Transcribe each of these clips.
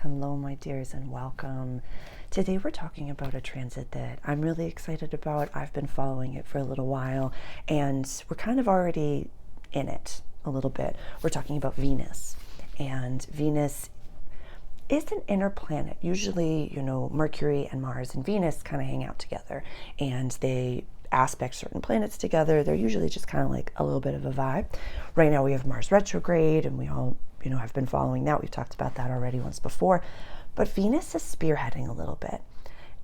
Hello, my dears, and welcome. Today we're talking about a transit that I'm really excited about. I've been following it for a little while, and we're kind of already in it a little bit. We're talking about Venus, and Venus is an inner planet. Usually, Mercury and Mars and Venus kind of hang out together, and they aspect certain planets together. They're usually just kind of like a little bit of a vibe. Right now we have Mars retrograde, and we all have been following that. We've talked about that already once before, but Venus is spearheading a little bit.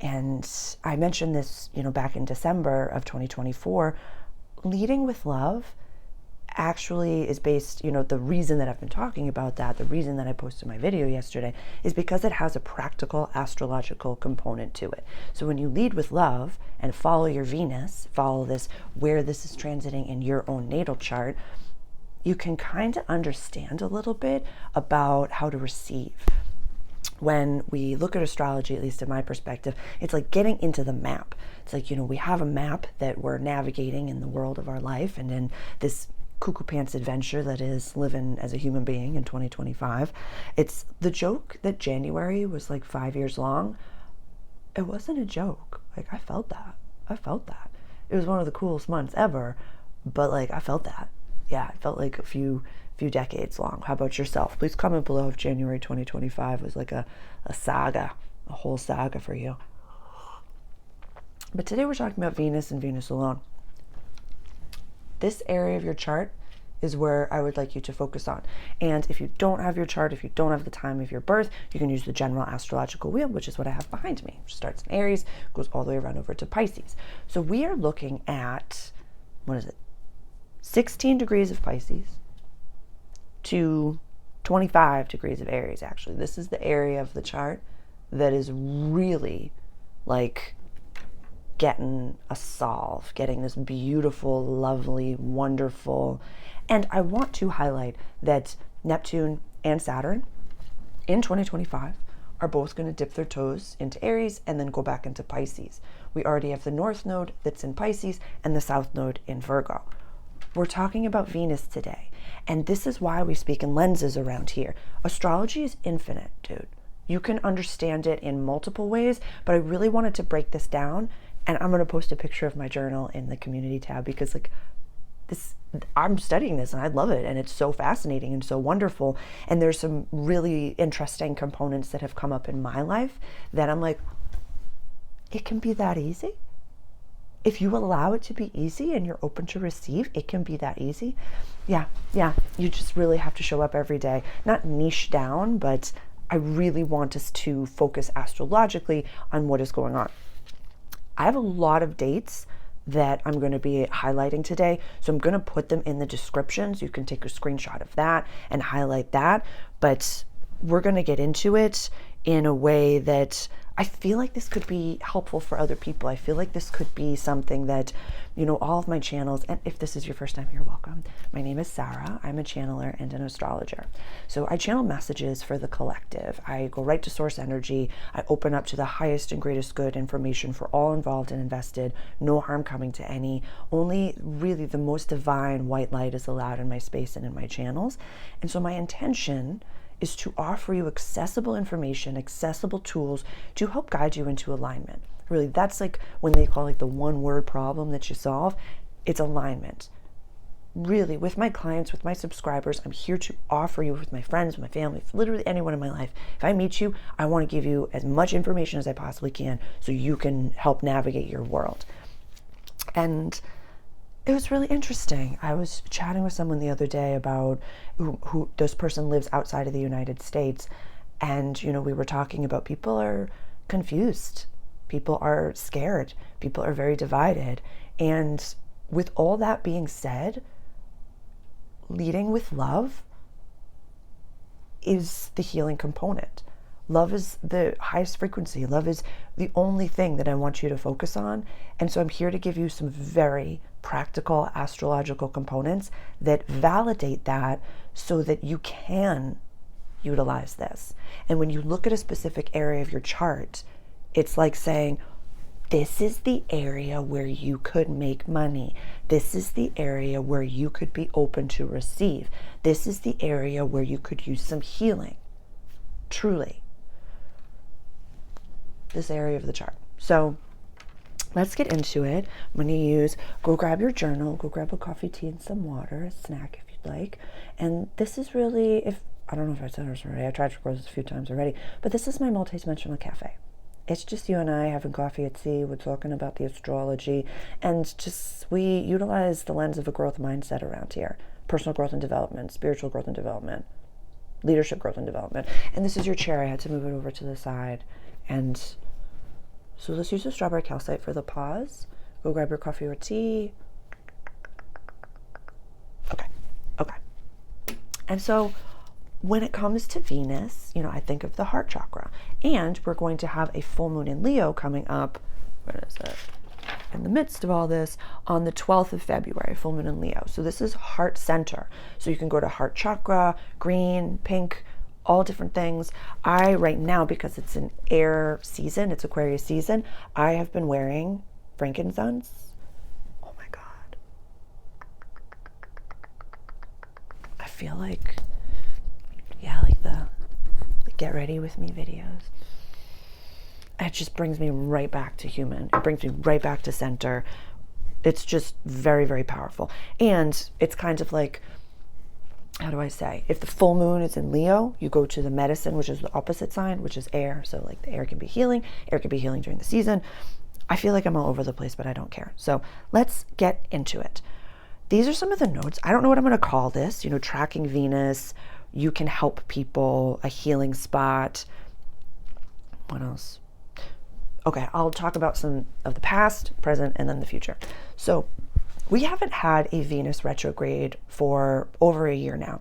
And I mentioned this, back in December of 2024, leading with love actually is based, the reason that I've been talking about that, the reason that I posted my video yesterday is because it has a practical astrological component to it. So when you lead with love and follow your Venus, follow this, where this is transiting in your own natal chart, you can kind of understand a little bit about how to receive. When we look at astrology, at least in my perspective, it's like getting into the map. It's like, we have a map that we're navigating in the world of our life and in this cuckoo pants adventure that is living as a human being in 2025. It's the joke that January was like 5 years long. It wasn't a joke. Like, I felt that. It was one of the coolest months ever, but like, I felt that. Yeah, it felt like a few decades long. How about yourself? Please comment below if January 2025 was like a saga, a whole saga for you. But today we're talking about Venus and Venus alone. This area of your chart is where I would like you to focus on. And if you don't have your chart, if you don't have the time of your birth, you can use the general astrological wheel, which is what I have behind me, which starts in Aries, goes all the way around over to Pisces. So we are looking at, 16 degrees of Pisces to 25 degrees of Aries, actually. This is the area of the chart that is really like getting a solve, getting this beautiful, lovely, wonderful. And I want to highlight that Neptune and Saturn in 2025 are both going to dip their toes into Aries and then go back into Pisces. We already have the North Node that's in Pisces and the South Node in Virgo. We're talking about Venus today, and this is why we speak in lenses around here. Astrology is infinite, dude. You can understand it in multiple ways, but I really wanted to break this down, and I'm going to post a picture of my journal in the community tab because I'm studying this and I love it, and it's so fascinating and so wonderful, and there's some really interesting components that have come up in my life that I'm like, it can be that easy? If you allow it to be easy and you're open to receive, it can be that easy. Yeah. You just really have to show up every day. Not niche down, but I really want us to focus astrologically on what is going on. I have a lot of dates that I'm going to be highlighting today, so I'm going to put them in the descriptions. You can take a screenshot of that and highlight that, but we're going to get into it in a way that I feel like this could be helpful for other people. I feel like this could be something that, all of my channels, and if this is your first time here, welcome. My name is Sarah. I'm a channeler and an astrologer. So I channel messages for the collective. I go right to source energy. I open up to the highest and greatest good information for all involved and invested. No harm coming to any. Only really the most divine white light is allowed in my space and in my channels. And so my intention is to offer you accessible information, accessible tools to help guide you into alignment. Really, that's like when they call like the one word problem that you solve, it's alignment. Really, with my clients, with my subscribers, I'm here to offer you, with my friends, with my family, literally anyone in my life. If I meet you, I want to give you as much information as I possibly can so you can help navigate your world. And it was really interesting. I was chatting with someone the other day about who this person lives outside of the United States. And, we were talking about people are confused. People are scared. People are very divided. And with all that being said, leading with love is the healing component. Love is the highest frequency. Love is the only thing that I want you to focus on. And so I'm here to give you some very practical astrological components that validate that so that you can utilize this. And when you look at a specific area of your chart, it's like saying, this is the area where you could make money. This is the area where you could be open to receive. This is the area where you could use some healing. Truly. this area of the chart. So let's get into it. I'm going to go grab your journal, go grab a coffee, tea, and some water, a snack if you'd like. And this is really, I don't know if I said this already, I tried to record this a few times already, but this is my multidimensional cafe. It's just you and I having coffee at sea. We're talking about the astrology, and just we utilize the lens of a growth mindset around here. Personal growth and development, spiritual growth and development, leadership growth and development. And this is your chair. I had to move it over to the side. And so let's use the strawberry calcite for the pause. Go grab your coffee or tea. Okay. And so when it comes to Venus, I think of the heart chakra. And we're going to have a full moon in Leo coming up, what is it? In the midst of all this, on the 12th of February, full moon in Leo. So this is heart center. So you can go to heart chakra, green, pink, all different things. Right now, because it's an air season, it's Aquarius season, I have been wearing frankincense. Oh my God. I feel like, like the get ready with me videos. It just brings me right back to human. It brings me right back to center. It's just very, very powerful. And it's kind of like, how do I say? If the full moon is in Leo, you go to the medicine, which is the opposite sign, which is air. So like the air can be healing. Air can be healing during the season. I feel like I'm all over the place, but I don't care. So let's get into it. These are some of the notes. I don't know what I'm going to call this. Tracking Venus. You can help people. A healing spot. What else? Okay, I'll talk about some of the past, present, and then the future. So we haven't had a Venus retrograde for over a year now.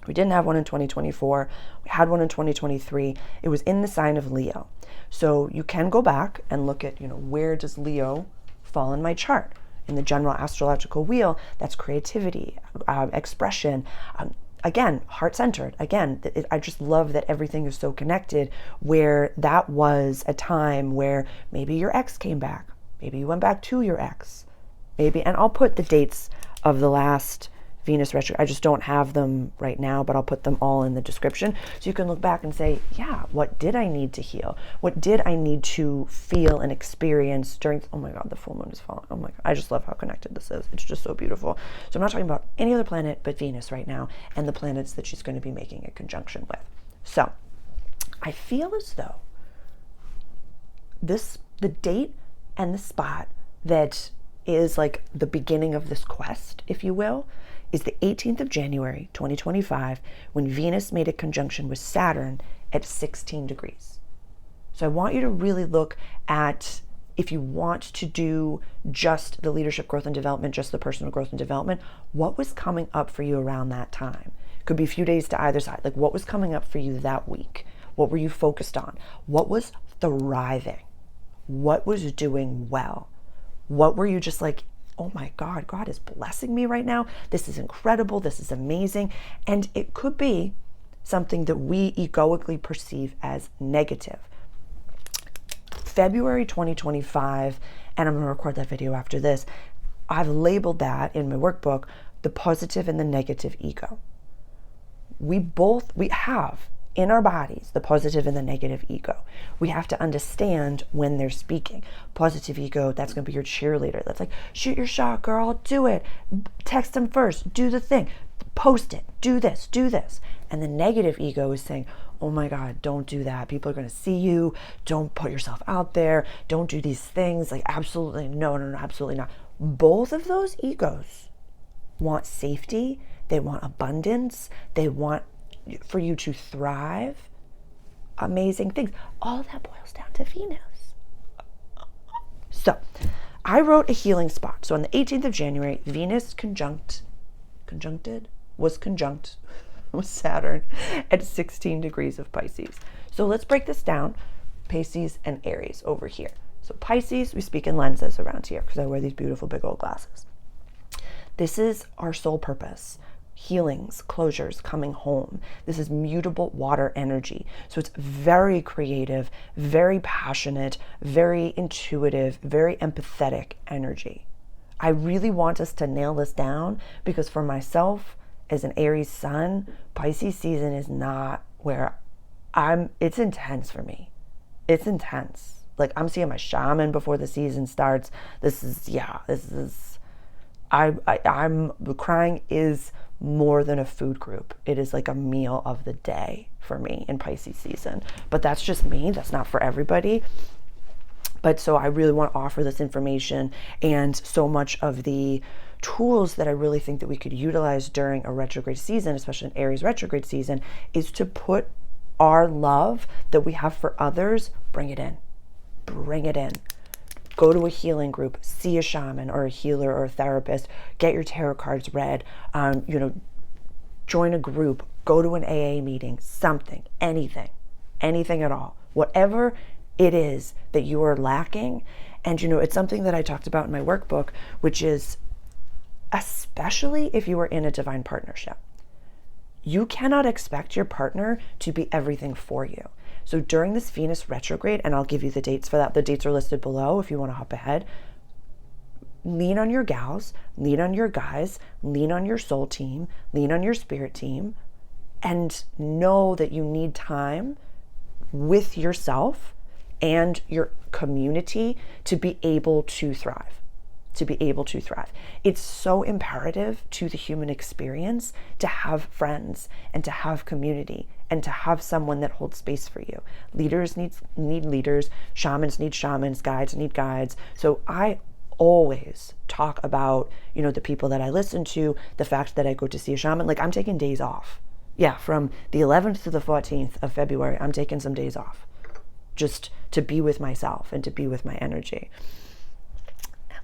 We didn't have one in 2024. We had one in 2023. It was in the sign of Leo. So you can go back and look at, where does Leo fall in my chart? In the general astrological wheel, that's creativity, expression, again, heart-centered. Again, I just love that everything is so connected, where that was a time where maybe your ex came back. Maybe you went back to your ex. Maybe, and I'll put the dates of the last Venus retrograde. I just don't have them right now, but I'll put them all in the description. So you can look back and say, yeah, what did I need to heal? What did I need to feel and experience during, oh my God, the full moon is falling. Oh my God, I just love how connected this is. It's just so beautiful. So I'm not talking about any other planet but Venus right now and the planets that she's going to be making a conjunction with. So I feel as though the date and the spot that is like the beginning of this quest, if you will, is the 18th of January, 2025, when Venus made a conjunction with Saturn at 16 degrees. So I want you to really look at, if you want to do just the leadership growth and development, just the personal growth and development, what was coming up for you around that time? Could be a few days to either side. Like, what was coming up for you that week? What were you focused on? What was thriving? What was doing well? What were you just like, oh my God, God is blessing me right now. This is incredible. This is amazing. And it could be something that we egoically perceive as negative. February 2025, and I'm going to record that video after this, I've labeled that in my workbook, the positive and the negative ego. We have in our bodies the positive and the negative ego. We have to understand when they're speaking. Positive ego, that's going to be your cheerleader. That's like, shoot your shot, girl, do it. Text them first, do the thing, post it, do this, do this. And the negative ego is saying, oh my God, don't do that. People are going to see you. Don't put yourself out there. Don't do these things. Like, absolutely, no, absolutely not. Both of those egos want safety. They want abundance. They want for you to thrive, amazing things. All that boils down to Venus. So I wrote a healing spot. So on the 18th of January, Venus conjunct with Saturn at 16 degrees of Pisces. So let's break this down. Pisces and Aries over here. So Pisces, we speak in lenses around here because I wear these beautiful big old glasses. This is our soul purpose. Healings, closures, coming home. This is mutable water energy. So it's very creative, very passionate, very intuitive, very empathetic energy. I really want us to nail this down because for myself, as an Aries sun, Pisces season is not where it's intense for me. It's intense. Like, I'm seeing my shaman before the season starts. I'm crying is more than a food group. It is like a meal of the day for me in Pisces season. But that's just me. That's not for everybody. But so I really want to offer this information, and so much of the tools that I really think that we could utilize during a retrograde season, especially in Aries retrograde season, is to put our love that we have for others, bring it in. Bring it in. Go to a healing group, see a shaman or a healer or a therapist, get your tarot cards read, join a group, go to an AA meeting, something, anything at all, whatever it is that you are lacking. And, it's something that I talked about in my workbook, which is, especially if you are in a divine partnership, you cannot expect your partner to be everything for you. So during this Venus retrograde, and I'll give you the dates for that. The dates are listed below if you want to hop ahead. Lean on your gals, lean on your guys, lean on your soul team, lean on your spirit team, and know that you need time with yourself and your community to be able to thrive. It's so imperative to the human experience to have friends and to have community and to have someone that holds space for you. Leaders need leaders, shamans need shamans, guides need guides. So I always talk about, the people that I listen to, the fact that I go to see a shaman. Like, I'm taking days off. Yeah, from the 11th to the 14th of February, I'm taking some days off just to be with myself and to be with my energy.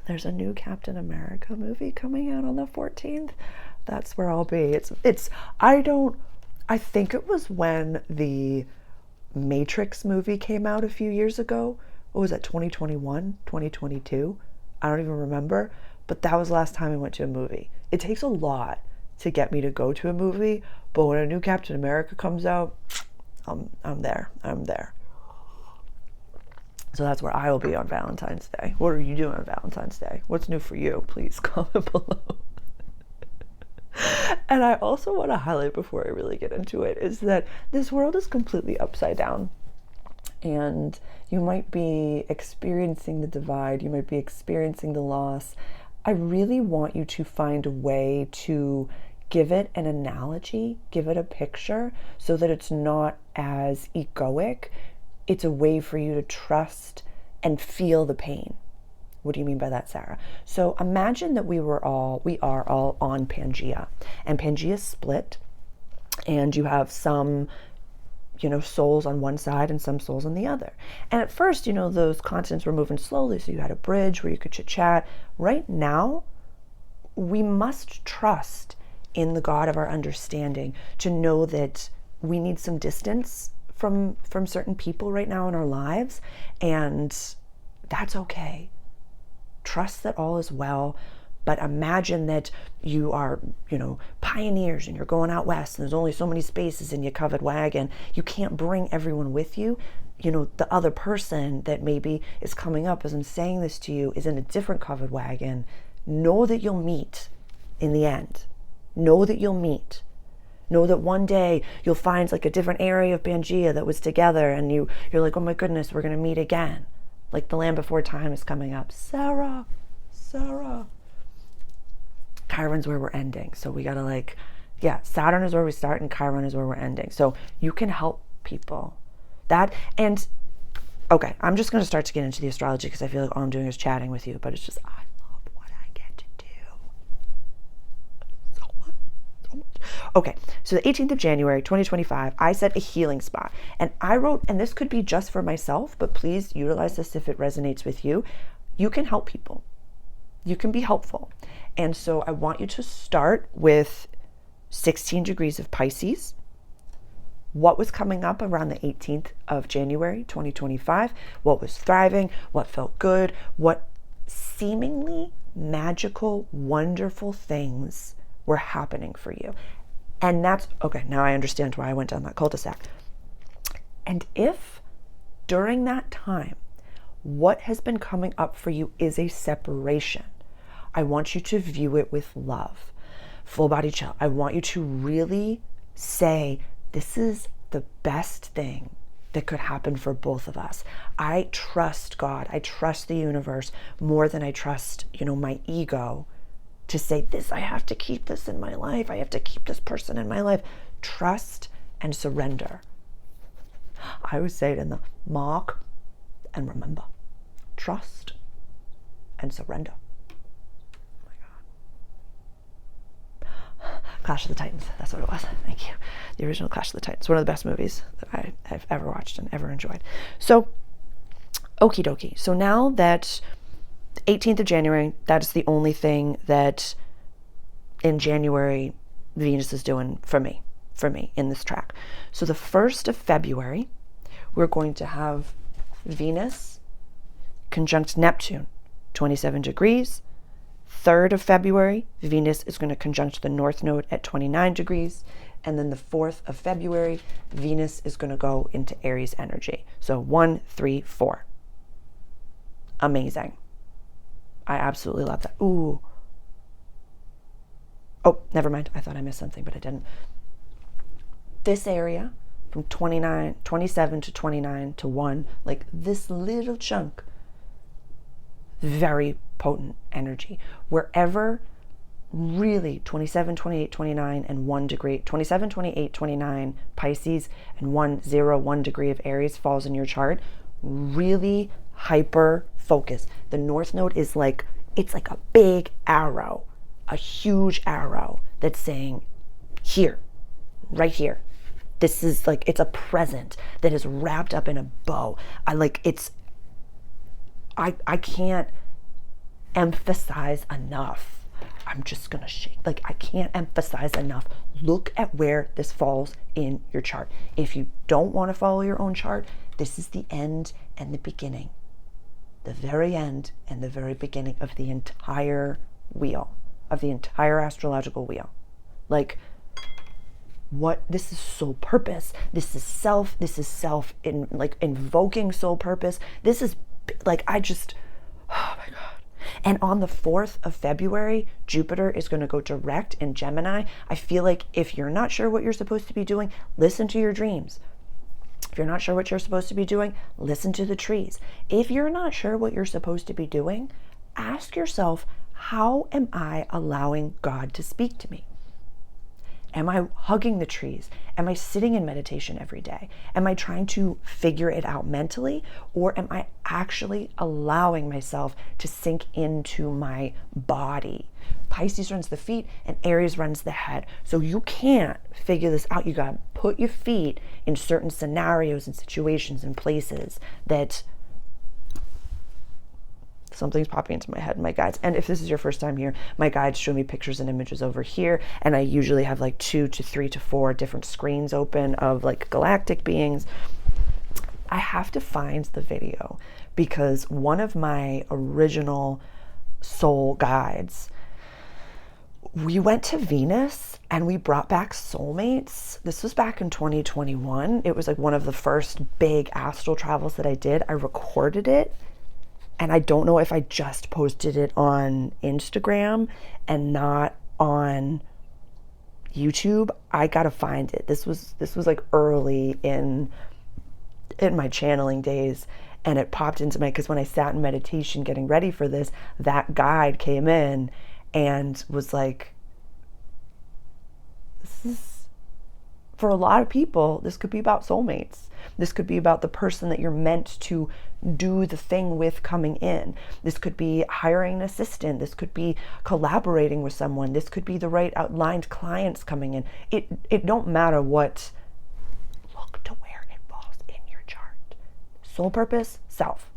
There's a new Captain America movie coming out on the 14th. That's where I'll be. I think it was when the Matrix movie came out a few years ago. What was that, 2021, 2022? I don't even remember. But that was the last time I went to a movie. It takes a lot to get me to go to a movie. But when a new Captain America comes out, I'm there. So that's where I will be on Valentine's Day. What are you doing on Valentine's Day? What's new for you? Please comment below. And I also want to highlight, before I really get into it, is that this world is completely upside down. And you might be experiencing the divide. You might be experiencing the loss. I really want you to find a way to give it an analogy, give it a picture, so that it's not as egoic. It's a way for you to trust and feel the pain. What do you mean by that, Sarah? So imagine that we are all on Pangea, and Pangea split, and you have some, souls on one side and some souls on the other. And at first, those continents were moving slowly, so you had a bridge where you could chit chat. Right now, we must trust in the God of our understanding to know that we need some distance from certain people right now in our lives, and that's okay. Trust that all is well, but imagine that you are, pioneers, and you're going out west, and there's only so many spaces in your covered wagon. You can't bring everyone with you. The other person that maybe is coming up as I'm saying this to you is in a different covered wagon. Know that you'll meet in the end. Know that you'll meet. Know that one day you'll find like a different area of Pangea that was together, and you're like, oh my goodness, we're going to meet again. Like the Land Before Time is coming up. Sarah. Chiron's where we're ending. So we got to Saturn is where we start and Chiron is where we're ending. So you can help people. Okay, I'm just going to start to get into the astrology because I feel like all I'm doing is chatting with you, but it's just, I love what I get to do. So much. Okay, so the 18th of January, 2025, I set a healing spot. And I wrote, and this could be just for myself, but please utilize this if it resonates with you. You can help people. You can be helpful. And so I want you to start with 16 degrees of Pisces. What was coming up around the 18th of January, 2025? What was thriving? What felt good? What seemingly magical, wonderful things were happening for you? And that's, okay, now I understand why I went down that cul-de-sac. And if during that time, what has been coming up for you is a separation, I want you to view it with love. Full body chill. I want you to really say, this is the best thing that could happen for both of us. I trust God. I trust the universe more than I trust, my ego to say this, I have to keep this in my life. I have to keep this person in my life. Trust and surrender. I always say it in the mark and remember. Trust and surrender. Oh my God. Clash of the Titans. That's what it was. Thank you. The original Clash of the Titans. One of the best movies that I have ever watched and ever enjoyed. So, okie dokie. So now that 18th of January, that is the only thing that in January Venus is doing for me in this track. So the 1st of February, we're going to have Venus conjunct Neptune, 27 degrees. 3rd of February, Venus is going to conjunct the North Node at 29 degrees. And then the 4th of February, Venus is going to go into Aries energy. So 1, 3, 4. Amazing. I absolutely love that. Ooh. Oh, never mind. I thought I missed something, but I didn't. This area from 27 to 29 to 1, like this little chunk, very potent energy. Wherever really 27, 28, 29, and 1 degree, 27, 28, 29 Pisces, and 1 degree of Aries falls in your chart, really hyper focus. The North Node is like, it's like a big arrow, a huge arrow that's saying, here, right here. This is like, it's a present that is wrapped up in a bow. I can't emphasize enough. I'm just gonna shake. Like, I can't emphasize enough. Look at where this falls in your chart. If you don't want to follow your own chart, this is the end and the beginning. The very end and the very beginning of the entire wheel, of the entire astrological wheel. Like, what, this is soul purpose. This is self invoking soul purpose. This is like, oh my God. And on the 4th of February, Jupiter is going to go direct in Gemini. I feel like if you're not sure what you're supposed to be doing, listen to your dreams. If you're not sure what you're supposed to be doing, listen to the trees. If you're not sure what you're supposed to be doing, ask yourself, how am I allowing God to speak to me? Am I hugging the trees? Am I sitting in meditation every day? Am I trying to figure it out mentally? Or am I actually allowing myself to sink into my body? Pisces runs the feet and Aries runs the head. So you can't figure this out. You got to put your feet in certain scenarios and situations and places that something's popping into my head, my guides. And if this is your first time here, my guides show me pictures and images over here. And I usually have like 2 to 3 to 4 different screens open of like galactic beings. I have to find the video because one of my original soul guides, we went to Venus and we brought back soulmates. This was back in 2021. It was like one of the first big astral travels that I did. I recorded it. And I don't know if I just posted it on Instagram and not on YouTube. I gotta find it. This was like early in my channeling days, and it popped into my, because when I sat in meditation getting ready for this, that guide came in and was like, this is, for a lot of people, this could be about soulmates. This could be about the person that you're meant to do the thing with coming in. This could be hiring an assistant. This could be collaborating with someone. This could be the right outlined clients coming in. It don't matter what. Look to where it falls in your chart. Soul purpose, self.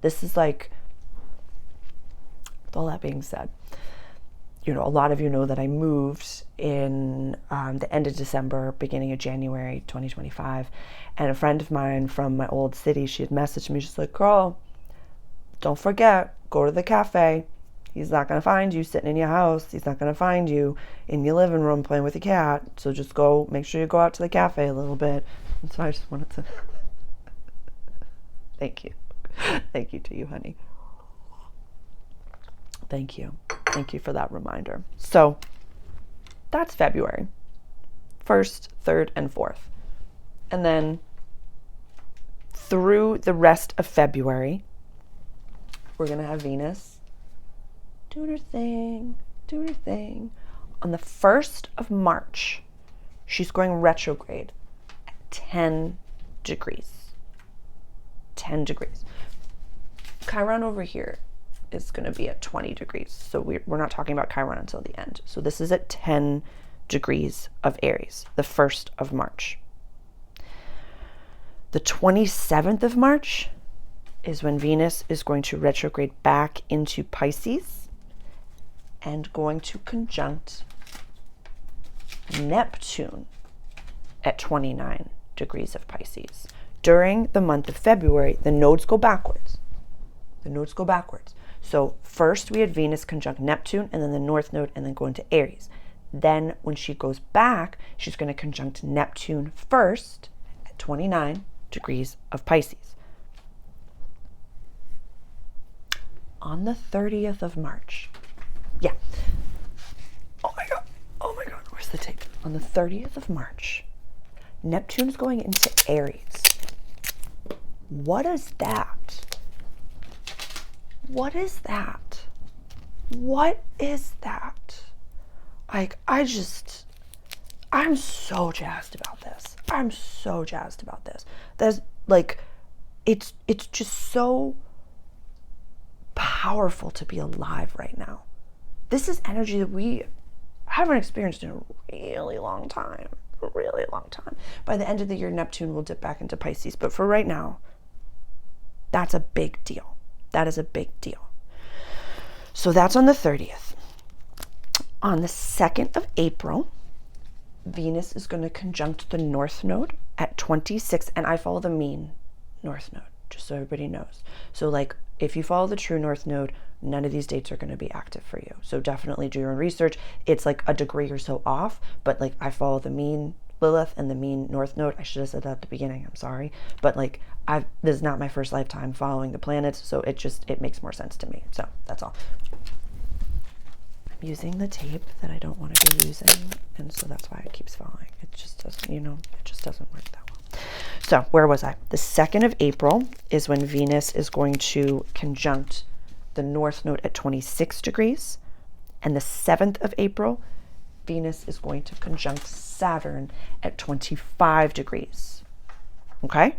This is like, with all that being said, a lot of you know that I moved in the end of December, beginning of January 2025. And a friend of mine from my old city, she had messaged me. She's like, girl, don't forget, go to the cafe. He's not going to find you sitting in your house. He's not going to find you in your living room playing with your cat. So just go, make sure you go out to the cafe a little bit. And so I just wanted to thank you. Thank you to you, honey. Thank you. Thank you for that reminder. So that's February 1st, 3rd, and 4th. And then through the rest of February, we're going to have Venus doing her thing, doing her thing. On the 1st of March, she's going retrograde at 10 degrees. 10 degrees. Chiron over here is going to be at 20 degrees. So we're not talking about Chiron until the end. So this is at 10 degrees of Aries, the 1st of March. The 27th of March is when Venus is going to retrograde back into Pisces and going to conjunct Neptune at 29 degrees of Pisces. During the month of February, the nodes go backwards. The nodes go backwards. So first we had Venus conjunct Neptune and then the North Node and then go into Aries. Then when she goes back, she's going to conjunct Neptune first at 29 degrees of Pisces. On the 30th of March. Yeah. Oh my God. Where's the tape? On the 30th of March, Neptune's going into Aries. What is that? What is that? What is that? Like, I'm so jazzed about this. I'm so jazzed about this. There's like, it's just so powerful to be alive right now. This is energy that we haven't experienced in a really long time. A really long time. By the end of the year, Neptune will dip back into Pisces. But for right now, that's a big deal. That is a big deal. So that's on the 30th. On the 2nd of April, Venus is going to conjunct the North Node at 26, and I follow the mean North Node, just so everybody knows. So like, if you follow the true North Node, none of these dates are going to be active for you. So definitely do your own research. It's like a degree or so off, but like I follow the mean Lilith and the mean North Node. I should have said that at the beginning. I'm sorry. But like, this is not my first lifetime following the planets, so it makes more sense to me. So that's all. I'm using the tape that I don't want to be using, and so that's why it keeps falling. It just doesn't, it just doesn't work that well. So where was I? The 2nd of April is when Venus is going to conjunct the North Node at 26 degrees. And the 7th of April, Venus is going to conjunct Saturn at 25 degrees. Okay?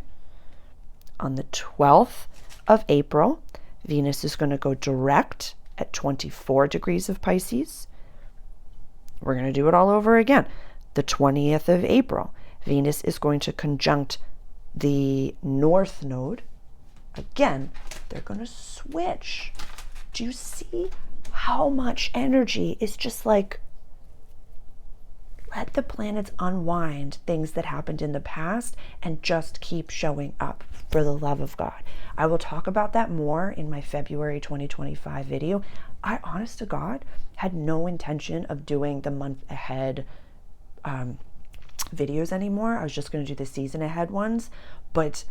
On the 12th of April, Venus is going to go direct at 24 degrees of Pisces. We're going to do it all over again. The 20th of April, Venus is going to conjunct the North Node. Again, they're going to switch. Do you see how much energy is just like, let the planets unwind things that happened in the past and just keep showing up, for the love of God. I will talk about that more in my February 2025 video. I, honest to God, had no intention of doing the month ahead videos anymore. I was just going to do the season ahead ones, but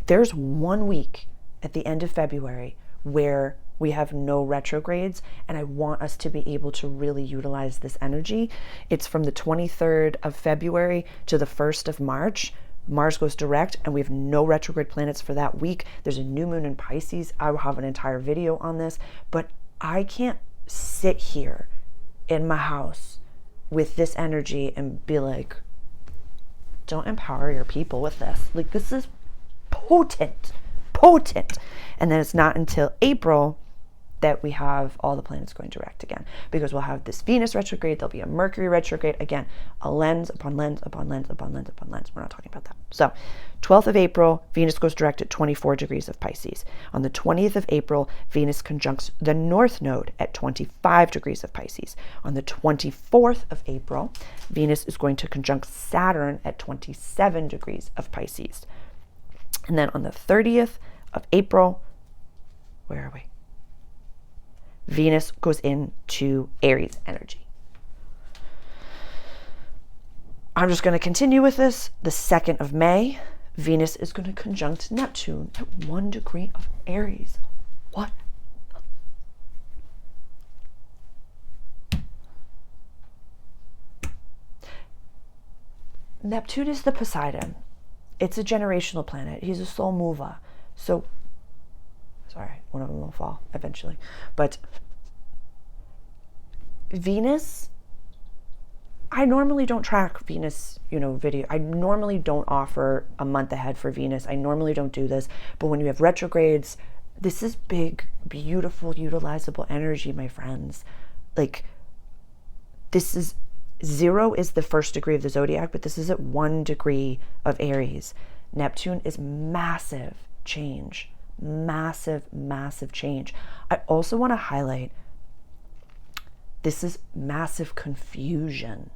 there's 1 week at the end of February where we have no retrogrades, and I want us to be able to really utilize this energy. It's from the 23rd of February to the 1st of March. Mars goes direct, and we have no retrograde planets for that week. There's a new moon in Pisces. I will have an entire video on this, but I can't sit here in my house with this energy and be like, don't empower your people with this. Like, this is potent. And then it's not until April that we have all the planets going direct again, because we'll have this Venus retrograde, there'll be a Mercury retrograde, again, a lens upon lens upon lens upon lens upon lens. We're not talking about that. So 12th of April, Venus goes direct at 24 degrees of Pisces. On the 20th of April, Venus conjuncts the North Node at 25 degrees of Pisces. On the 24th of April, Venus is going to conjunct Saturn at 27 degrees of Pisces. And then on the 30th of April, where are we? Venus goes into Aries energy. I'm just going to continue with this. The 2nd of May, Venus is going to conjunct Neptune at 1 degree of Aries. What? Neptune is the Poseidon it's a generational planet. He's a soul mover. So, sorry, one of them will fall eventually. But Venus, I normally don't track Venus, video. I normally don't offer a month ahead for Venus. I normally don't do this. But when you have retrogrades, this is big, beautiful, utilizable energy, my friends. Like, this is 0 is the first degree of the zodiac, but this is at 1 degree of Aries. Neptune is massive change. Massive, massive change. I also want to highlight, this is massive confusion.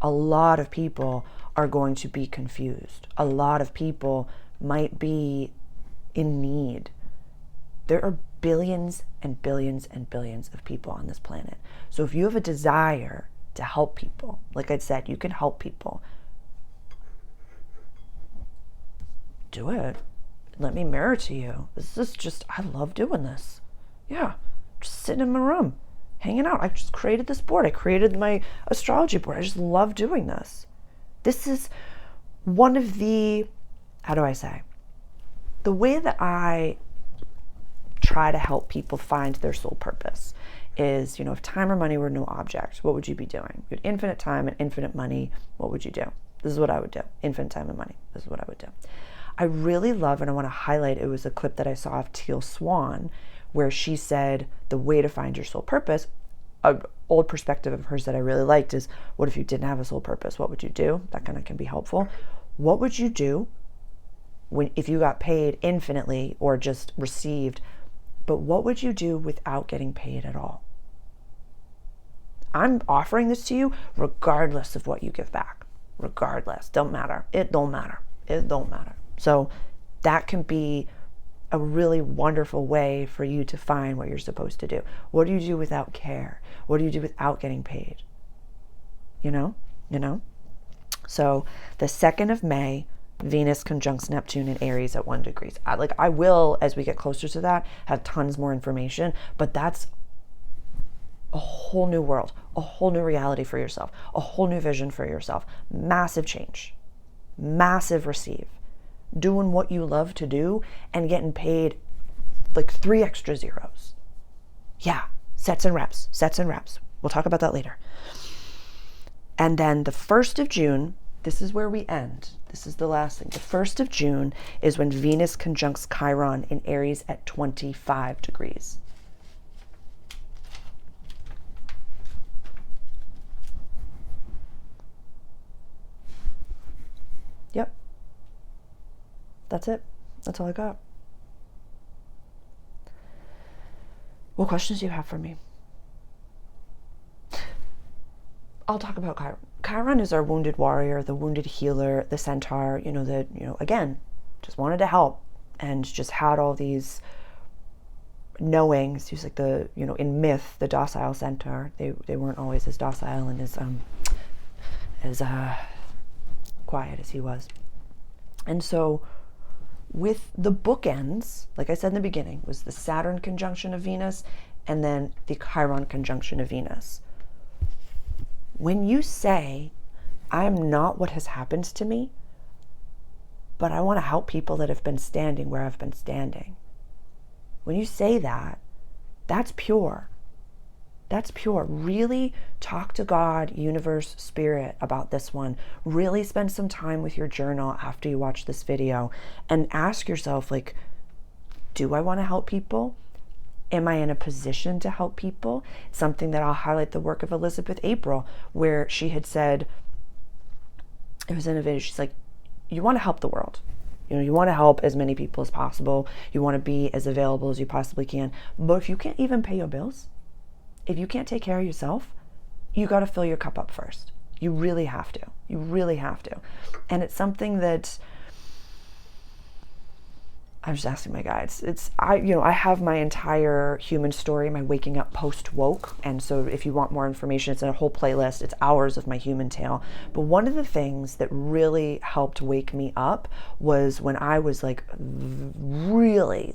A lot of people are going to be confused. A lot of people might be in need. There are billions and billions and billions of people on this planet. So if you have a desire to help people, like I said, you can help people. Do it. Let me mirror to you. This is just, I love doing this. Yeah, just sitting in my room, hanging out. I just created this board. I created my astrology board. I just love doing this. This is one of the, how do I say? The way that I try to help people find their soul purpose is, if time or money were no object, what would you be doing? You had infinite time and infinite money. What would you do? This is what I would do. Infinite time and money. This is what I would do. I really love, and I want to highlight, it was a clip that I saw of Teal Swan, where she said the way to find your soul purpose, an old perspective of hers that I really liked is, what if you didn't have a soul purpose? What would you do? That kind of can be helpful. What would you do if you got paid infinitely or just received? But what would you do without getting paid at all? I'm offering this to you regardless of what you give back. Regardless. Don't matter. It don't matter. It don't matter. So that can be a really wonderful way for you to find what you're supposed to do. What do you do without care? What do you do without getting paid? You know? So the 2nd of May, Venus conjuncts Neptune in Aries at 1 degree. I will, as we get closer to that, have tons more information, but that's a whole new world, a whole new reality for yourself, a whole new vision for yourself. Massive change, massive receive. Doing what you love to do and getting paid like 3 extra zeros. Yeah, sets and reps. We'll talk about that later. And then the 1st of June, this is where we end. This is the last thing. The 1st of June is when Venus conjuncts Chiron in Aries at 25 degrees. Yep. That's it. That's all I got. What questions do you have for me? I'll talk about Chiron. Chiron is our wounded warrior, the wounded healer, the centaur, again, just wanted to help and just had all these knowings. He's like the, in myth, the docile centaur. They weren't always as docile and as quiet as he was. And so with the bookends, like I said in the beginning, was the Saturn conjunction of Venus and then the Chiron conjunction of Venus. When you say, I'm not what has happened to me, but I want to help people that have been standing where I've been standing. When you say that, that's pure. That's pure. Really talk to God, universe, spirit about this one. Really spend some time with your journal after you watch this video and ask yourself, do I want to help people? Am I in a position to help people? Something that I'll highlight the work of Elizabeth April, where she had said, it was in a video, she's like, you want to help the world. You want to help as many people as possible. You want to be as available as you possibly can. But if you can't even pay your bills, if you can't take care of yourself, you got to fill your cup up first. You really have to. You really have to. And it's something that I'm just asking my guides. I have my entire human story, my waking up post-woke. And so if you want more information, it's in a whole playlist. It's hours of my human tale. But one of the things that really helped wake me up was when I was really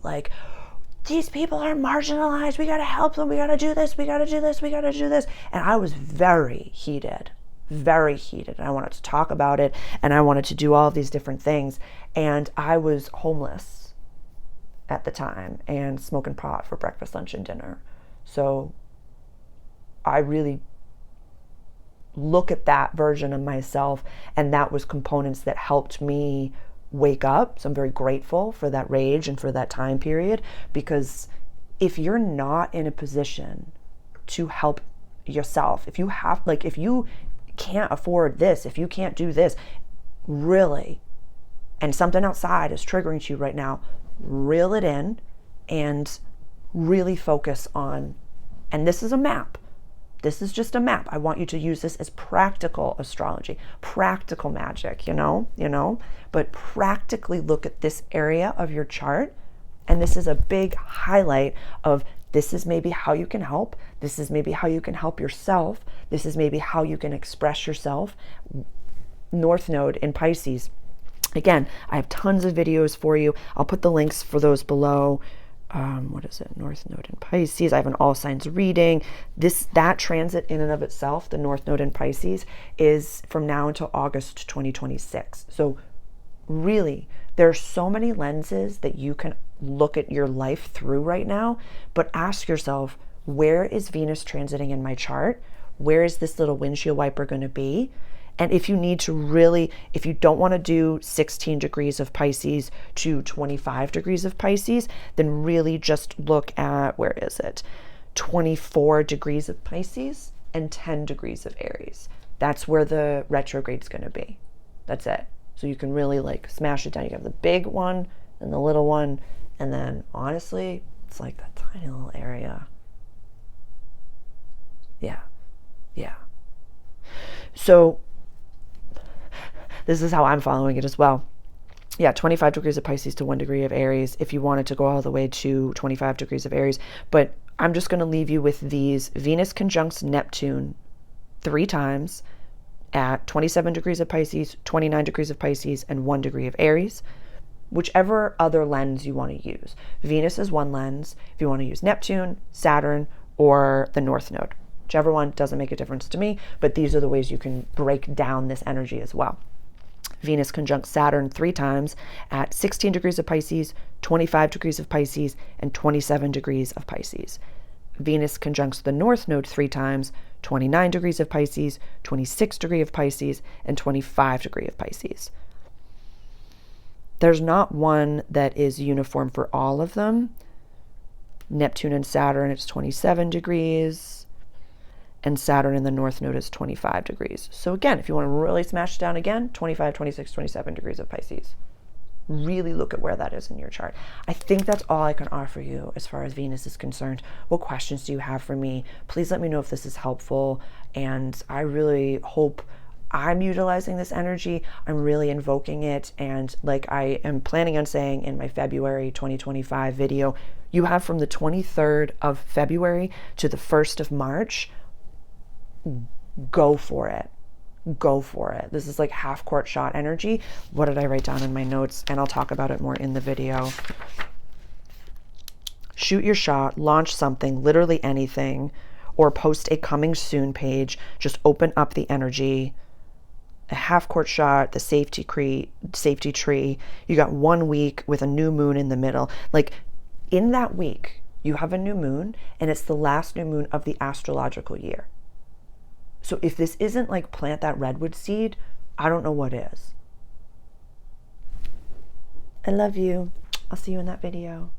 these people are marginalized. We got to help them. We got to do this. We got to do this. We got to do this. And I was very heated, very heated. And I wanted to talk about it, and I wanted to do all of these different things. And I was homeless at the time and smoking pot for breakfast, lunch, and dinner. So I really look at that version of myself, and that was components that helped me wake up. So I'm very grateful for that rage and for that time period, because if you're not in a position to help yourself, if you can't afford this, if you can't do this, really, and something outside is triggering to you right now, reel it in and really focus on, and this is a map. This is just a map. I want you to use this as practical astrology, practical magic, but practically look at this area of your chart. And this is a big highlight of, this is maybe how you can help. This is maybe how you can help yourself. This is maybe how you can express yourself. North Node in Pisces. Again, I have tons of videos for you. I'll put the links for those below. What is it? North Node in Pisces. I have an all signs reading. That transit in and of itself, the North Node in Pisces, is from now until August 2026. So really, there are so many lenses that you can look at your life through right now, but ask yourself, where is Venus transiting in my chart? Where is this little windshield wiper going to be? And if you need to really, if you don't want to do 16 degrees of Pisces to 25 degrees of Pisces, then really just look at, where is it? 24 degrees of Pisces and 10 degrees of Aries. That's where the retrograde's going to be. That's it. So you can really smash it down. You have the big one and the little one. And then honestly, it's like that tiny little area. Yeah. So this is how I'm following it as well. Yeah, 25 degrees of Pisces to 1 degree of Aries if you wanted to go all the way to 25 degrees of Aries. But I'm just going to leave you with these. Venus conjuncts Neptune 3 times at 27 degrees of Pisces, 29 degrees of Pisces, and 1 degree of Aries. Whichever other lens you want to use. Venus is one lens. If you want to use Neptune, Saturn, or the North Node. Whichever one, doesn't make a difference to me, but these are the ways you can break down this energy as well. Venus conjunct Saturn 3 times at 16 degrees of Pisces, 25 degrees of Pisces, and 27 degrees of Pisces. Venus conjuncts the North Node 3 times, 29 degrees of Pisces, 26 degrees of Pisces, and 25 degrees of Pisces. There's not one that is uniform for all of them. Neptune and Saturn, it's 27 degrees. And Saturn in the North Node is 25 degrees. So again, if you want to really smash it down again, 25, 26, 27 degrees of Pisces. Really look at where that is in your chart. I think that's all I can offer you as far as Venus is concerned. What questions do you have for me? Please let me know if this is helpful. And I really hope I'm utilizing this energy. I'm really invoking it. And like I am planning on saying in my February 2025 video, you have from the 23rd of February to the 1st of March. Go for it. Go for it. This is like half court shot energy. What did I write down in my notes? And I'll talk about it more in the video. Shoot your shot, launch something, literally anything, or post a coming soon page. Just open up the energy. A half court shot, the safety tree. You got 1 week with a new moon in the middle. Like in that week, you have a new moon, and it's the last new moon of the astrological year. So if this isn't like plant that redwood seed, I don't know what is. I love you. I'll see you in that video.